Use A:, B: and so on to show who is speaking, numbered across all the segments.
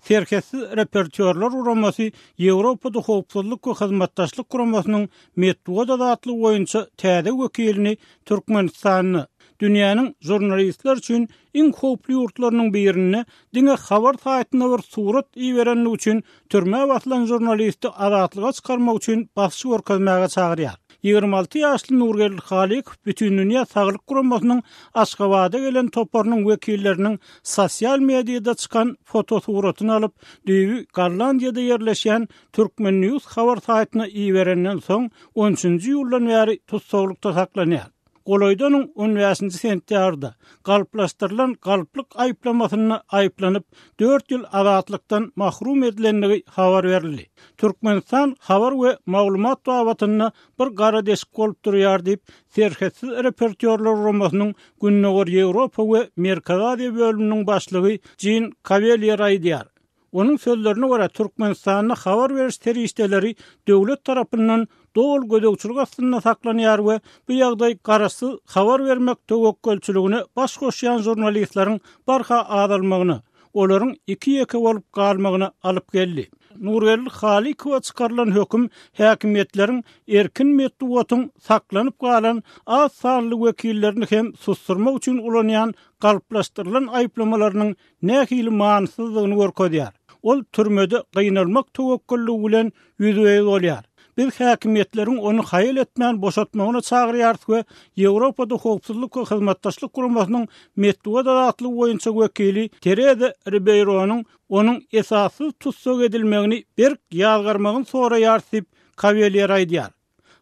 A: Serketsiz repertuarlar uramasy Ýewropada howpsuzlyk we hyzmatdaşlyk guramasynyň Medweda adly oýunçy täze wekilini Türkmenistanyny dünýäniň jurnalistler üçin iň howply ýurtlarynyň birini diňe habar saýtyna bir surat iýerenlik üçin türme basylan jurnalisti azatlyga çykarmak üçin basşy görkezmäge çagyrýar. 26 ýaşly Nurgel Halik bütün dünýä saglyk guramasynyň Aşgabatda gelen toparynyň wekilleriniň sosial mediada çykan fotosuratyny alyp Düýbi Garlandiýada ýerleşen Türkmen News habar saýtyna iýerenden soň 13-nji ýyldan bäri tutsaglykda saklanýar. Goloýdanyň 10-nji sentýarda galplaşdyrylan galplyk aýplamasyna aýplanyp 4 ýyl azatlykdan mahrum edilenligi habar berildi. Türkmenistan habar we maglumat dawatyny bir gara deşik bolup durýar diýip serketsiz repertuarlar romasynyň Günnäger Ýewropa we Merkez Aziýa bölüminiň başlygy Jean Cavalier aýdýar. Onun sözlerine göre Türkmenistan'a habar veriş terişteleri devlet tarafından doğal gödekçülük aslında saklanıyor ve bu ýagdaý garasy habar vermek töwekkülçülügüne baş goşýan jurnalistlerin barha adalmagyny, olaryň iki bolup galmagyny alyp geldi. Nurgel Halikowa çykarlan höküm häkimetleriň erkin metduwatyň saklanyp galan az sanly wekillerini hem susturmak üçin ulanýan galplaşdyrylan aýplamalarynyň nähili manysyzlygyny görkezýär. Ol türmede gynalmak töwekkülligi bilen ýüzüge bolýar. Biz häkimetleriň onu haýyl etmän boşatmagyna çagyrýar we Ýewropada howpsuzlyk we hyzmatdaşlyk guramasynyň Medweda adly oýunçy wekili Tereza Ribeironyň onun esassız tutsak edilmegini berk ýazgarmagyny soraýar diýip Cavalier aýdýar.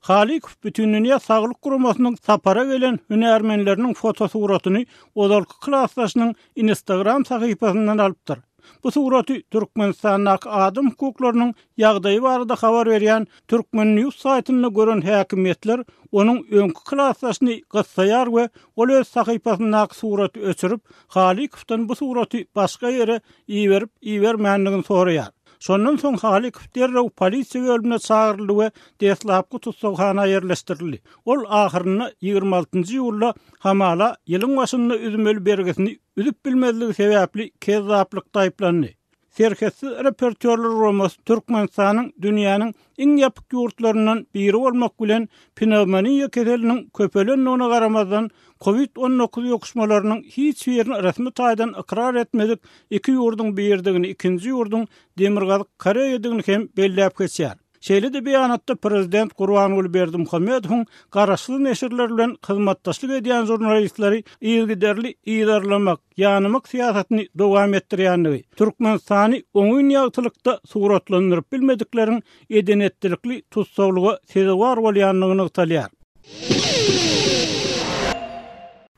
A: Halik bütün dünýä saglyk guramasynyň sapara gelen hünärmenleriniň fotosuratyny Odalky klassdaşynyň Instagram sahypasyndan alypdyr. Bu suraty Türkmenistanyň adam hukuklarynyň ýagdaýy barada habar berýän Türkmen News saýtyna gören häkimetler onuň öňkü klassdaşyny gyssaýar we ol öz sahypasyna suraty öçürip Halikowdan bu suraty başga ýere iýermänligini soraýar. Şondan soň Halik derrew polisiýa bölümine çagyryldy we deslapky tutsakxana ýerleşdirildi. Ol ahyryny 26-njy ýylda hamala ýylyň başynda üzmeli bergesini üzüp bilmezligi sebäpli kezzaplikda aýplandy. Serketsiz repertuarlar romasy Türkmenistanyň dünýäniň iň ýapyk ýurtlaryndan biri bolmak bilen pnevmoniýa keseliniň köpelenligine garamazdan COVID-19 ýokuşmalarynyň hiç ýerini resmi taýdan ikrar etmedik iki ýurduň birdigini ikinji ýurduň demirgazyk kare ýedigini hem belläp geçýär. Şeýle-de beýanatda Prezident Gurbanuly Berdimuhammedowyň garaşly neşirler bilen hyzmatdaşlyk edýän jurnalistleri ýygyderli ýydarlamak, ýanymak siýasatyny dowam etdirýänligi, Türkmenistany oňun ýagtylykda suratlandyryp bilmedikleriň edenetdirikli tutsaglygy sezewar bolýanlygyny ýagtalýar.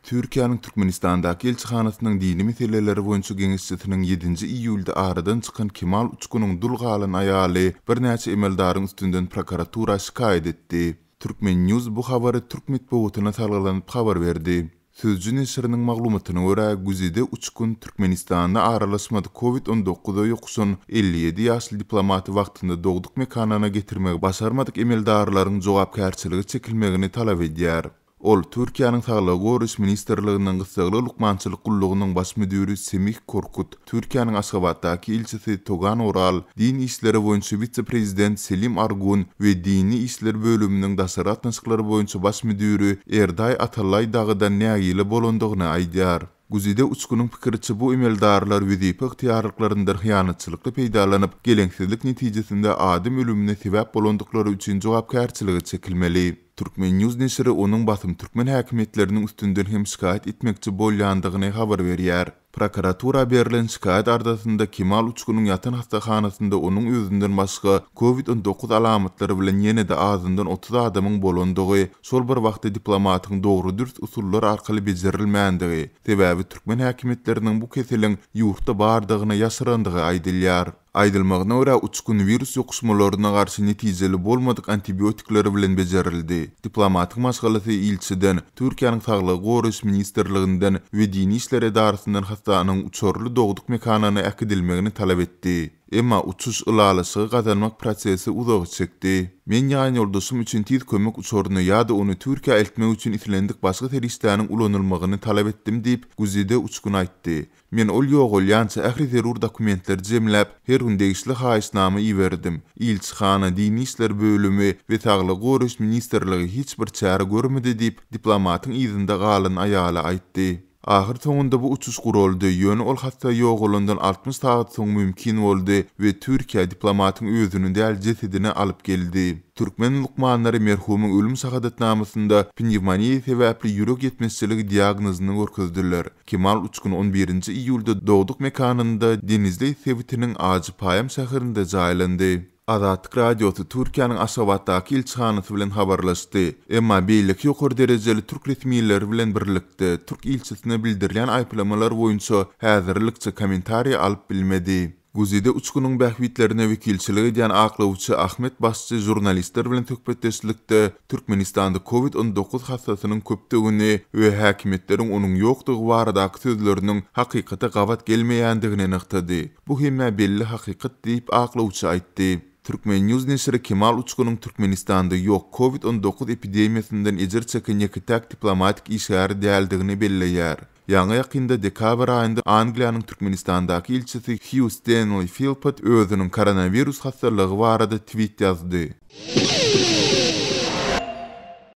B: Türkiýanyň Türkmenistandaky elçihanasynyň dini meseleleri boýunça geňişçisiniň 7-nji iýulda aradan çykan Kemal Uçkunyň dul galan aýaly bir näçe emeldaryň üstünden prokuratura şikaýet etdi. Türkmen News bu habary Türk medeniýetine salgylanyp habar berdi. Sözcü neşriniň maglumatyna görä Güzide Uçkun Türkmenistanda aralaşmady COVID-19 ýokuşun 57 ýaşly diplomaty wagtynda dogduk mekanana getirmek başarmadyk emeldarlaryň jogapkärçiligi çekilmegini talap edýär. Ol Türkiýanyň Saglyk Goruş Ministrligiниň gysgaly lukmançylyk gullugynyň baş müdiri Semih Korkut, Türkiýanyň Aşgabatdaky elçisi Togan Oral, din işleri boýunça vice-prezident Selim Argun we dini işler bölüminiň daşary atnaşyklary boýunça baş müdiri Erday Atalay dagıdan nägili bolandygyny aýdýar. Güzide Uçkunyň pikiriçe bu emeldarlar wezip ýyhtiyarlyklarynda hyýanatçylykly peýdalanyp, geleňsizlik netijesinde adam ölümine sebäp bolandyklary üçin jogapkärçiligi çekilmeli. Türkmen News neşri onuň basym türkmen häkimetleriniň üstünden hem şikaýet etmekçi bolýandygyny habar berýär. Prokuratura berilen şikaýet ardasynda Kemal Uçkunyň ýatan hastahanasynda onuň özünden başga COVID-19 alamatlary bilen ýene-de azyndan 30 adamyň bolandygy, şol bir wagtda diplomatyň dogry dürst usullar arkaly bejerilmänligi, sebäbi türkmen häkimetleriniň bu keseliň ýurtda bardygyny ýaşyrandygy aýdylýar. Aýdylmagyna görä Uçkun virus ýokuşmalaryna garşy netijeli bolmadyk antibiotikleri bilen bejerildi. Diplomatyk maşgalasy ilçiden, Türkiýanyň Saglyk Goruş Ministrliginden we dini işler edarasyndan hastanyň uçorly dogduk mekanana äkidilmegini talap etdi. Emma uçuş ılalysygy gazanmak prosesi uzak çekdi. Men ýaňy ýoldaşym üçin tiz kömek uçuryny ýa-da ony Türkiýe eltmek üçin itilendik başga teristläniň ulanylmagyny talap etdim diýip Guzide uçkun aýtdy. Men ol ýogulýança ähli zerur dokumentler jemläp her gün degişli haýysnama iýerdim. Ilçihana dini işler bölümi we Saglyk Goruş ministrligi hiç bir çäre görmedi diýip diplomatyň ýzyna galan aýala aýtdy. Ahir soňunda bu uçuş guruldy. Ýöne ol hatda ýogulandan 60 saat soň mümkin boldy we Türkiýe diplomatyň özünün däl jesedini alyp geldi. Türkmen lukmanlary merhumyň ölüm şahadatnamasynda pnevmoniýa sebäpli ýürek ýetmezçiligi diagnozyny görkezdiler. Kemal Uçkun 11-nji iýulda dowduk mekanynda Denizli Sevitiniň Aji Payam şäherinde jaýlandy. Azatlyk radiosu Türkiýanyň Aşgabatdaky ilçihanasy bilen habarlaşdy. Emma beýlik ýokary derejeli türk resmiýetleri bilen birlikde türk ilçisine bildirilen aýplamalar boýunça häzirlikçe kommentariýa alyp bilmedi. Guzide Uçkunyň bähwitlerine wekilçiligi edýän aklawçy Ahmet Başçy jurnalistler bilen töhbetdeşlikde Türkmenistanda COVID-19 hastasynyň köpdigini we häkimetleriň onuň ýokdugy baradaky sözleriniň hakykata gawat gelmeýändigini anyktady. Bu hemme belli hakykat diýip aklawçy aýtdy. Türkmen News neşri Kemal Uçkunyň Türkmenistanda ýok COVID-19 epidemiýasyndan ejer çeken ýeketäk diplomatik işgär däldigini belleýär. Ýa-ni ýakynda dekabr aýynda Angliýanyň Türkmenistandaky ilçisi Hugh Stanley Philpott özüniň koronavirus hastalygy barada tweet ýazdy.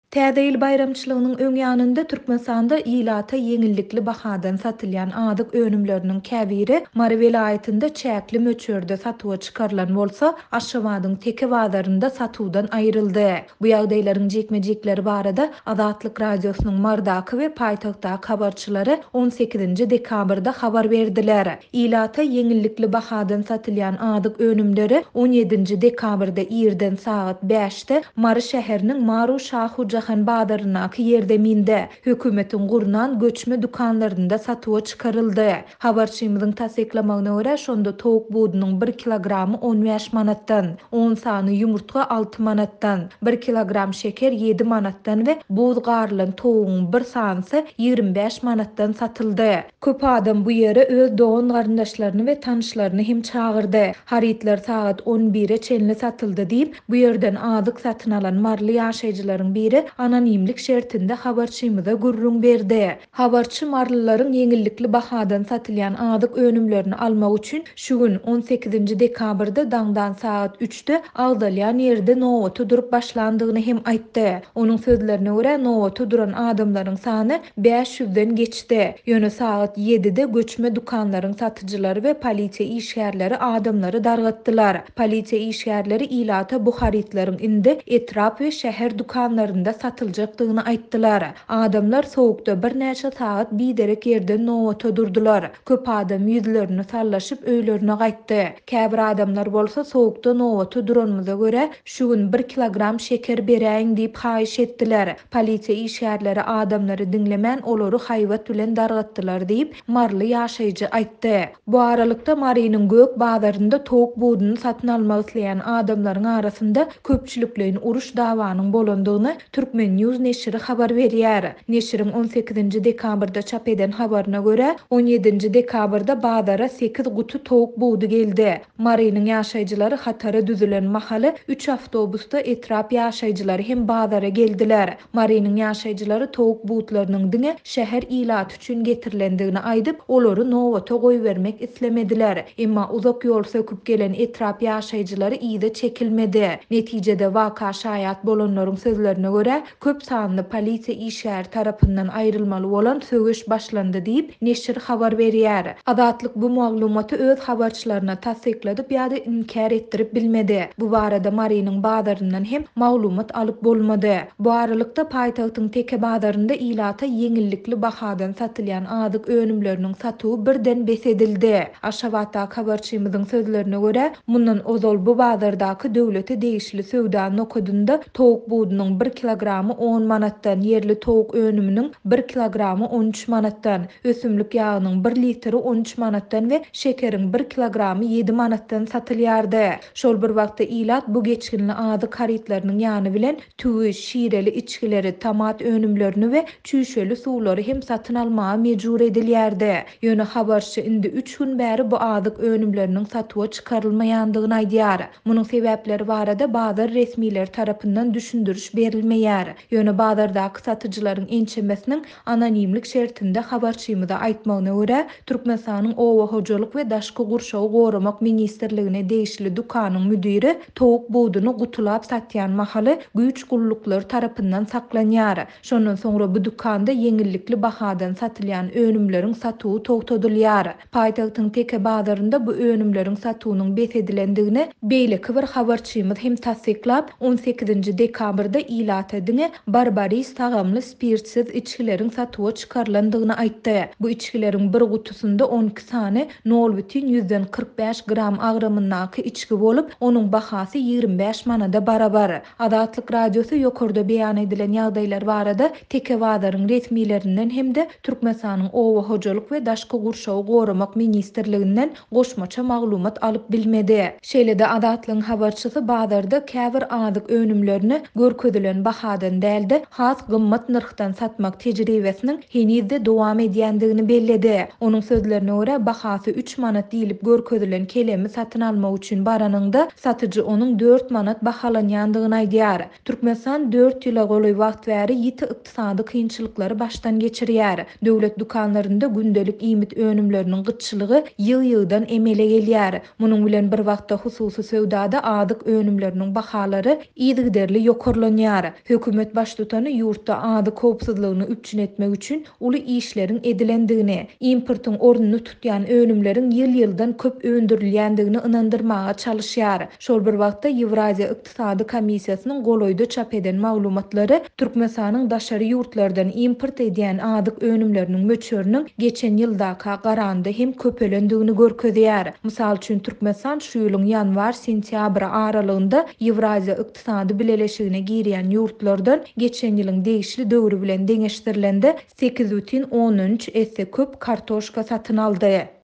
C: Täze ýyl bayramçylygynyň öň ýanynda Türkmenistanda ýylata ýeňillikli bahadan satylýan adyk önümleriniň käbiri Mary welaýatynda çäkli möçörde satyga çykarylan bolsa, Aşgabatyň teke bazarynda satuwdan aýryldy. Bu ýagdaýlaryň jekmejekleri barada Azatlyk radiosynyň Mardaky we paýtagtdaky habarçylary 18-nji dekabrda habar berdiler. Ýylata ýeňillikli bahadan satylýan adyk önümleri 17-nji dekabrda ýerden saat 5-de Mary şäheriniň Maru Şahu Jahan bazarynaky ýerde minde hökümetiň gurunan göçme dukanlarynda satyga çykaryldy. Habarçymyzyň tasdiklamagyna görä şonda towuk budunyň 1 kilogramy 15 manatdan, 10 sany ýumurtga 6 manatdan, 1 kilogram şeker 7 manatdan we buz garylan towugyň 1 sanysi 25 manatdan satyldy. Köp adam bu ýere öz dogan garyndaşlaryny we tanyşlaryny hem çağırdy. Haritler saat 11-e çenli satyldy diýip bu ýerden adyk satyn alan marly ýaşaýjylaryň biri anonimlik şertinde habarçymyza gurrun berdi. Habarçy marlylaryň ýeňillikli bahadan satylýan adyk önümlerini almak üçin şu gün 18-nji dekabrda daňdan saat 3-de agdalýan ýerde nowata durup başlandygyny hem aýtdy. Onuň sözlerine görä nowata duran adamlaryň sany 500-den geçdi. Ýöne saat 7-de göçme dukanlaryň satyjylary we polisiýa işgärleri adamlary dargatdylar. Polisiýa işgärleri ýylata bu haritleriň indi etrap we şäher dukanlarynda satyljakdygyny aýtdylar. Adamlar sowukda bir näçe saat biderek ýerde nowata durdular. Köp adam ýüzlerini sallaşyp öýlerine gaýtdy. Käbir adamlar bolsa sowukda nowata duranmyza görä şu gün 1 kilogram şeker beräň diýip haýyş etdiler. Polisiýa işgärleri adamlary diňlemän olary haýwat bilen dargatdylar diýip marly ýaşaýjy aýtdy. Bu aralykda Marynyň gök bazarynda towuk buduny satyn almak isleýän adamlaryň arasynda köpçüliklerin uruş dawanyň bolandygyny Türkmen News neşri habar berýär. Neşriň 18-nji dekabrda çap eden habaryna görä 17-nji dekabrda bazara 8 gutu towuk budu geldi. Marynyň ýaşaýjylary hatara düzülen mahaly 3 awtobusda etrap ýaşaýjylary hem bazara geldiler. Marynyň ýaşaýjylary towuk budlarynyň diňe şäher ýylat üçin getirilendigini aýdyp, olary nowata goýbermek islemediler. Emma uzak ýol söküp gelen etrap ýaşaýjylary ýyda çekilmedi. Netijede waka şaýat bolanlaryň sözlerine görä köp sanly polisiýa işgär tarapyndan aýrylmaly bolan sögüş başlandy diýip neşir habar berýär. Azatlyk bu maglumaty öz habarçylaryna tasdikladyp ýa-da inkar etdirip bilmedi. Bu barada Marynyň bazaryndan hem maglumat alyp bolmady. Bu aralykda paýtagtyň teke bazarynda ýylata ýeňillikli bahadan satylýan adyk önümleriniň satywy birden besedildi. Aşgabatdaky habarçymyzyň sözlerine görä mundan ozal bu bazardaky döwleti degişli söwda nokadynda towuk budunyň 1 kilogram kilogrammy 10 manatdan, yerli towuk önüminiň 1 kilogrammy 13 manatdan, ösümlik ýagynyň 1 litri 13 manatdan we şekeriň 1 kilogrammy 7 manatdan satylýardy. Şol bir wagtda ilat bu geçkinli ady karitlarynyň ýany bilen tüwü, şireli içkileri, tomat önümlerini we çüýşeli suwlary hem satyn almaga mejbur edilýärdi. Ýöne habarçy indi 3 gün bäri bu adyk önümleriniň satyga çykarylmaýandygyny aýdýar. Munyň sebäpleri barada bazar resmiler tarapyndan düşündürüş berilmeýär. Ýöne bazardaky satyjylaryň ençemesiniň anonimlik şertinde habarçymyda aýtmagyna görä, Türkmenistanyň Owa hojalyk we daşky gurşagy goramak ministrligine degişli dukanyň müdiri towuk buğduny gutulap satýan mahaly güýç gulluklar tarapyndan saklanýar. Şondan soňra bu dukanda yeňillikli bahadan satylýan önümleriň satygy togtadylýar. Paýtagtyň Teke bazarynda bu önümleriň satygynyň besedilendigini beýleki bir habarçymyz hem tasdiklap 18 dekabrda ilat edini Barbaris tagamly spirtsiz içkileriň satyga çykarlandygyny aýtdy. Bu içkileriň bir gutusunda 12 sany 0,45 gram agramyndaky içki bolup, onuň bahasy 25 manada barabar. Adatlyk radiosu ýokarda beýan edilen ýagdaýlar barada Teke bazarynyn resmiýetlerinden hem-de Türkmenistanyň Owa hojalyk we daşky gurşagy goramak ministrliginden goşmaça maglumat alyp bilmedi. Şeýle-de adatlyň habarçysy bazarda käbir adyk önümlerini görkezülen bahadan däldi, has gymmat nyrkdan satmak tejribesiniň henizde dowam edýändigini belledi. Onuň sözlerine görä bahasy 3 manat diýilip görkezülen kelemi satyn almak üçin baranynda satyjy onuň 4 manat bahalanýandygyny aýdýar. Türkmenistan 4 ýyla goly wagt bäri ýiti ykdysady kynçylyklary baştan geçirýär. Döwlet dukanlarynda gündelik iýmit önümleriniň gytçylygy ýyl-ýyldan emele gelýär. Munyň bilen bir wagtda hususy söwdada adyk önümleriniň bahalary ýygyderli ýokarlanýar. Hökümet baş tutany ýurtda adyk howpsuzlygyny üçin etmek üçin uly işleriň edilendigini, importyň ornuny tutýan önümleriň ýyl-ýyldan köp öndürilýändigini ynandyrmaga çalışýar. Şol bir wagtda Ewraziýa Ykdysady Komissiýasynyň goloýda çap eden maglumatlary Türkmenistanyň daşary ýurtlardan import edýän adyk önümleriniň möçöriniň geçen ýyldaky garanda hem köpelendigini görkezýär. Mysal üçin Türkmenistan şu ýylyň ýanwar-sentýabr aralygynda Ewraziýa Ykdysady Birleşigine girýän ýurtlardan geçen ýylyň degişli döwrü bilen deňeşdirilende 8,13 esse köp kartoşka satyn aldy.